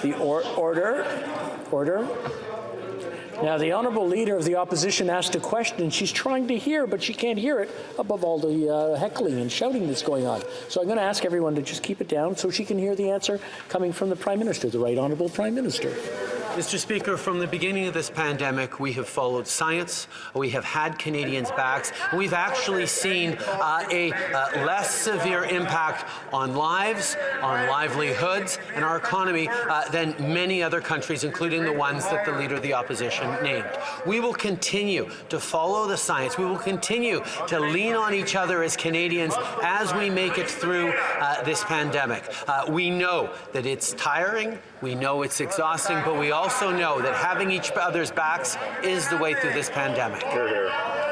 The order. Now, the Honourable Leader of the Opposition asked a question. She's trying to hear, but she can't hear it above all the heckling and shouting that's going on. So I'm going to ask everyone to just keep it down so she can hear the answer coming from the Prime Minister, the Right Honourable Prime Minister. Mr. Speaker, from the beginning of this pandemic, we have followed science, we have had Canadians' backs, and we've actually seen a less severe impact on lives, on livelihoods, and our economy than many other countries, including the ones that the Leader of the Opposition named. We will continue to follow the science. We will continue to lean on each other as Canadians as we make it through this pandemic. We know that it's tiring, we know it's exhausting, but we also know that having each other's backs is the way through this pandemic.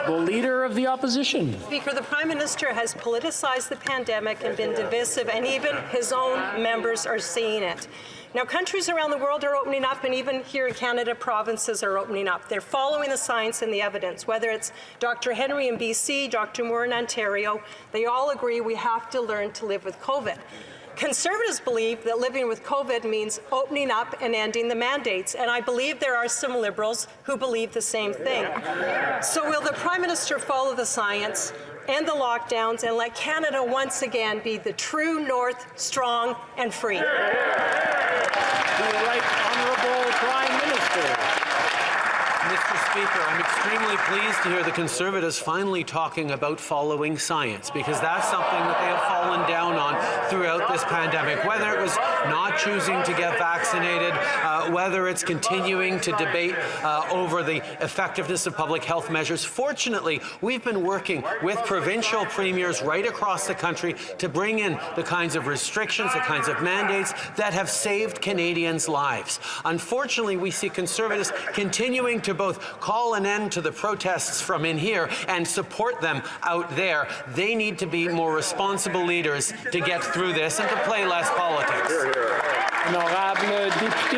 The Leader of the Opposition. Speaker, the Prime Minister has politicized the pandemic and been divisive, and even his own members are seeing it. Now, countries around the world are opening up, and even here in Canada, provinces are opening up. They're following the science and the evidence, whether it's Dr. Henry in BC, Dr. Moore in Ontario. They all agree we have to learn to live with COVID. Conservatives believe that living with COVID means opening up and ending the mandates, and I believe there are some Liberals who believe the same thing. So will the Prime Minister follow the science, end the lockdowns, and let Canada once again be the true North, strong and free? The Right Honourable Prime Minister. Mr. Speaker, I'm extremely pleased to hear the Conservatives finally talking about following science, because that's something that they have fallen down on throughout this pandemic, whether it was not choosing to get vaccinated, whether it's continuing to debate over the effectiveness of public health measures. Fortunately, we've been working with provincial premiers right across the country to bring in the kinds of restrictions, the kinds of mandates that have saved Canadians' lives. Unfortunately, we see Conservatives continuing to both call an end to the protests from in here and support them out there. They need to be more responsible leaders to get through this and to play less politics. Honorable Député